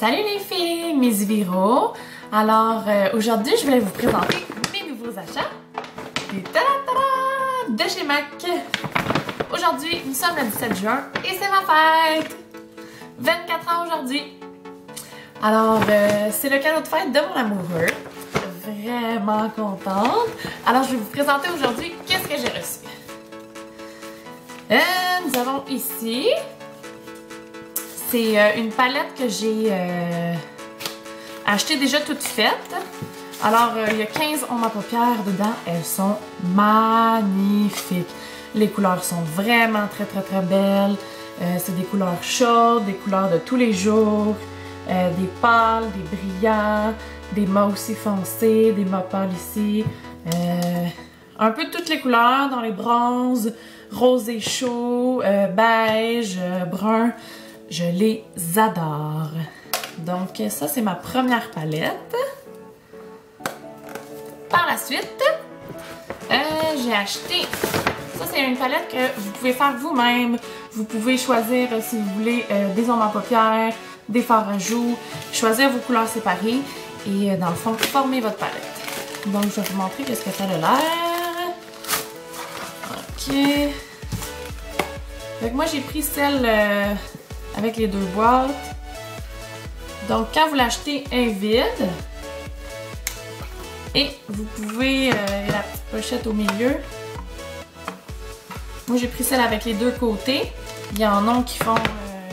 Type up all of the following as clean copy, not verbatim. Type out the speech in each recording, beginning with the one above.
Salut les filles, mes Viro. Alors aujourd'hui, je voulais vous présenter mes nouveaux achats de chez MAC. Aujourd'hui, nous sommes le 17 juin et c'est ma fête. 24 ans aujourd'hui. Alors, c'est le cadeau de fête de mon amoureux. Vraiment contente. Alors, je vais vous présenter aujourd'hui qu'est-ce que j'ai reçu. Nous avons ici, c'est une palette que j'ai achetée déjà toute faite. Alors, il y a 15 ombres à paupières dedans. Elles sont magnifiques. Les couleurs sont vraiment très belles. C'est des couleurs chaudes, des couleurs de tous les jours, des pâles, des brillants, des mats aussi foncés, des mats pâles ici. Un peu de toutes les couleurs dans les bronzes, rosé chaud, beige, brun. Je les adore. Donc ça, c'est ma première palette. Par la suite, j'ai acheté... Ça, c'est une palette que vous pouvez faire vous-même. Vous pouvez choisir, si vous voulez, des ombres à paupières, des fards à joues, choisir vos couleurs séparées et, dans le fond, former votre palette. Donc, je vais vous montrer qu'est-ce que ça a l'air. OK. Donc, moi, j'ai pris celle avec les deux boîtes. Donc, quand vous l'achetez, elle est vide. Et vous pouvez, la petite pochette au milieu. Moi, j'ai pris celle avec les deux côtés. Il y en a qui font,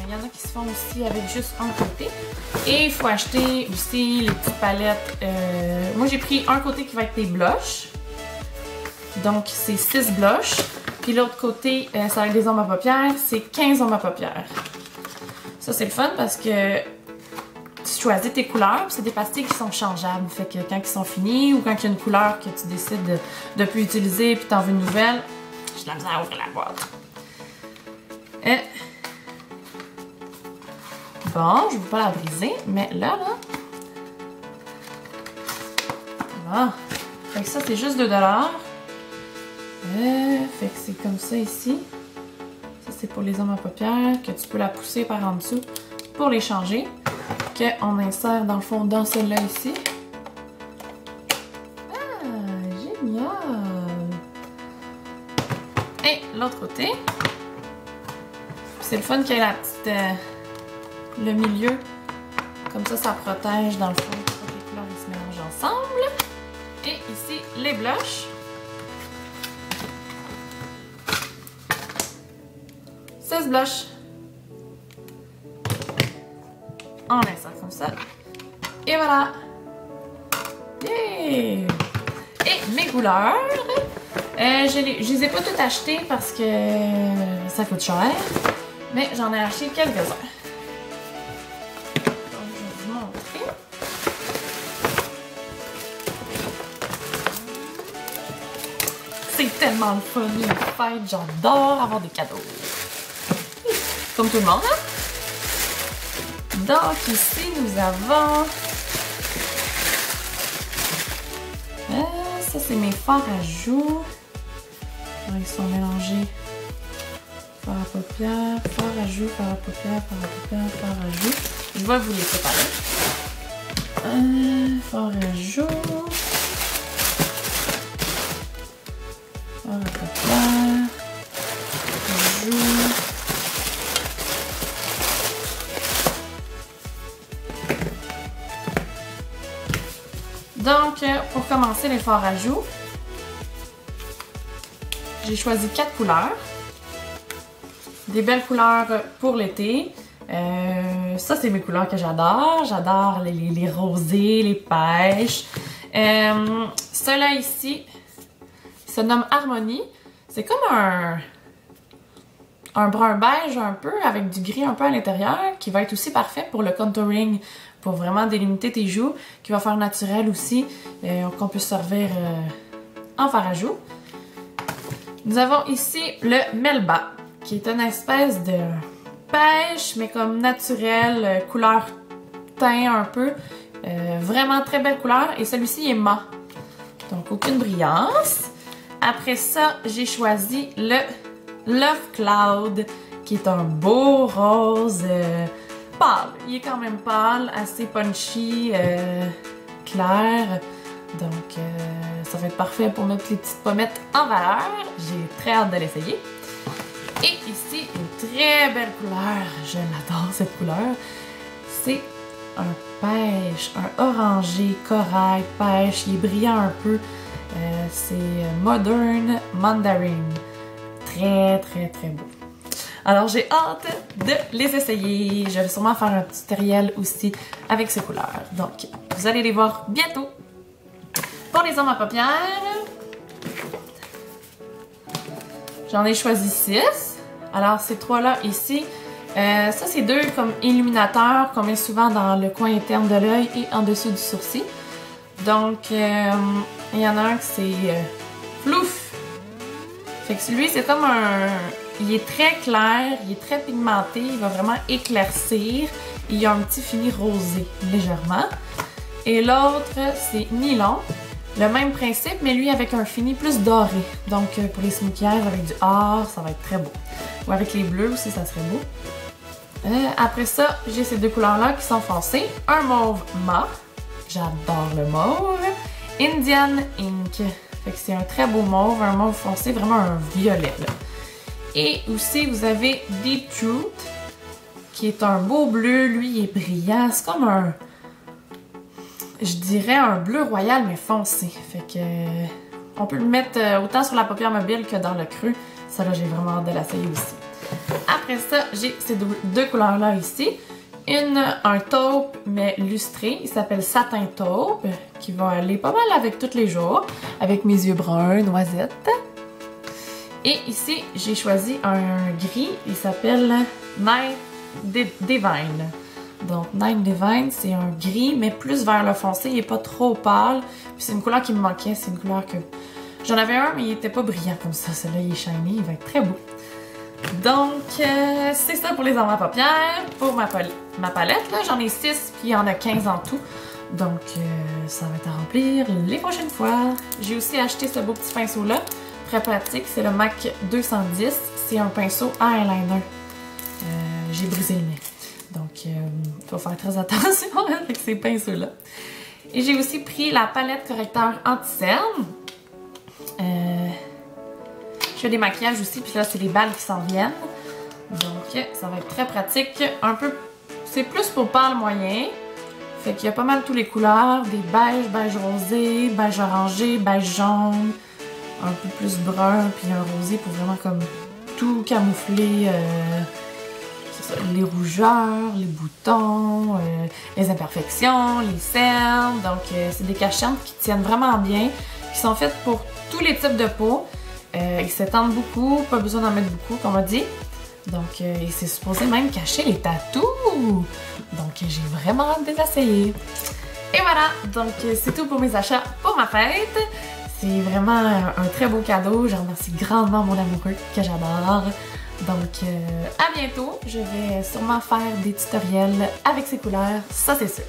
il y en a qui se font aussi avec juste un côté. Et il faut acheter aussi les petites palettes. Moi, j'ai pris un côté qui va être des blushs. Donc, c'est 6 blushs. Puis l'autre côté, ça va être des ombres à paupières. C'est 15 ombres à paupières. Ça, c'est le fun parce que tu choisis tes couleurs. C'est des pastilles qui sont changeables. Fait que quand ils sont finis ou quand il y a une couleur que tu décides de plus utiliser puis tu en veux une nouvelle, j'ai de la misère à ouvrir la boîte. Bon, je ne veux pas la briser, mais là. Bon. Fait que ça, c'est juste 2 $. Fait que c'est comme ça ici. Ça, c'est pour les ombres à paupières, que tu peux la pousser par en dessous pour les changer. Qu'on insère dans le fond dans celle-là ici. Ah, génial! Et l'autre côté. C'est le fun qu'il y ait la petite... le milieu. Comme ça protège dans le fond pour que les couleurs se mélangent ensemble. Et ici, les blushs. 16 blushs. On insère comme ça. Et voilà. Yeah! Et mes couleurs. Je les ai pas toutes achetées parce que ça coûte cher. Mais j'en ai acheté quelques-uns. Donc, je vais vous montrer. C'est tellement le fun, les fêtes. J'adore avoir des cadeaux. Comme tout le monde, hein? Donc, ici, nous avons... ça, c'est mes fards à joues. Ils sont mélangés. Fard à paupières, fard à joues, fard à paupières, fard à paupières, fard à joues. Je vais vous les séparer. Fard à joues. Fard à paupières. Joues. Donc, pour commencer les fards à joues, j'ai choisi 4 couleurs. Des belles couleurs pour l'été. Ça, c'est mes couleurs que j'adore. J'adore les rosés, les pêches. Ceux-là ici, se nomme Harmonie. C'est comme un brun beige un peu, avec du gris un peu à l'intérieur, qui va être aussi parfait pour le contouring, pour vraiment délimiter tes joues, qui va faire naturel aussi, qu'on peut servir en fard à joues. Nous avons ici le Melba, qui est une espèce de pêche, mais comme naturel, couleur teint un peu. Vraiment très belle couleur. Et celui-ci est mat. Donc, aucune brillance. Après ça, j'ai choisi le Love Cloud, qui est un beau rose pâle. Il est quand même pâle, assez punchy, clair. Donc, ça va être parfait pour mettre les petites pommettes en valeur. J'ai très hâte de l'essayer. Et ici, une très belle couleur. Je l'adore, cette couleur. C'est un pêche, un orangé, corail, pêche. Il est brillant un peu. C'est Modern Mandarin. Très, très, très beau. Alors, j'ai hâte de les essayer. Je vais sûrement faire un tutoriel aussi avec ces couleurs. Donc, vous allez les voir bientôt. Pour les hommes à paupières, j'en ai choisi 6. Alors, ces 3-là ici, ça c'est 2 comme illuminateurs qu'on met souvent dans le coin interne de l'œil et en dessous du sourcil. Donc, il y en a un qui c'est Flouf. Fait que lui, c'est comme un... Il est très clair, il est très pigmenté, il va vraiment éclaircir. Il y a un petit fini rosé, légèrement. Et l'autre, c'est Nylon. Le même principe, mais lui avec un fini plus doré. Donc, pour les smokières avec du or, ça va être très beau. Ou avec les bleus aussi, ça serait beau. Après ça, j'ai ces 2 couleurs-là qui sont foncées. Un mauve mat. J'adore le mauve. Indian Ink. Fait que c'est un très beau mauve, un mauve foncé, vraiment un violet, là. Et aussi, vous avez Deep Truth, qui est un beau bleu. Lui, il est brillant. C'est comme un... Je dirais un bleu royal, mais foncé. Fait que... on peut le mettre autant sur la paupière mobile que dans le creux. Ça, là, j'ai vraiment hâte de l'essayer aussi. Après ça, j'ai ces 2 couleurs-là ici. Un taupe, mais lustré. Il s'appelle Satin Taupe, qui va aller pas mal avec tous les jours. Avec mes yeux bruns, noisettes. Et ici, j'ai choisi un gris. Il s'appelle Night Divine. Donc, Night Divine, c'est un gris, mais plus vers le foncé. Il n'est pas trop pâle. Puis c'est une couleur qui me manquait. C'est une couleur que... J'en avais un, mais il n'était pas brillant comme ça. Celui-là, il est shiny. Il va être très beau. Donc, c'est ça pour les hommes à paupières. Pour ma palette, là, j'en ai 6, puis il y en a 15 en tout. Donc, ça va être à remplir les prochaines fois. J'ai aussi acheté ce beau petit pinceau-là. Très pratique. C'est le MAC 210. C'est un pinceau à eyeliner. J'ai brisé le nez. Donc, il faut faire très attention avec ces pinceaux-là. Et j'ai aussi pris la palette correcteur anti-cerne. Je fais des maquillages aussi, puis là, c'est les balles qui s'en viennent. Donc, ça va être très pratique. Un peu... C'est plus pour pâle moyen. Fait qu'il y a pas mal tous les couleurs. Des beiges, beige rosé, beige orangé, beige jaune. Un peu plus brun, puis un rosé pour vraiment comme tout camoufler. Les rougeurs, les boutons, les imperfections, les cernes. Donc, c'est des cachantes qui tiennent vraiment bien, qui sont faites pour tous les types de peau. Ils s'étendent beaucoup, pas besoin d'en mettre beaucoup, comme on dit. Donc, c'est supposé même cacher les tatous. Donc, j'ai vraiment hâte de l'essayer. Et voilà, donc c'est tout pour mes achats pour ma fête. C'est vraiment un très beau cadeau. Je remercie grandement mon amoureux que j'adore. Donc, à bientôt. Je vais sûrement faire des tutoriels avec ces couleurs, ça c'est sûr.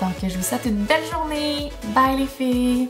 Donc, je vous souhaite une belle journée. Bye les filles!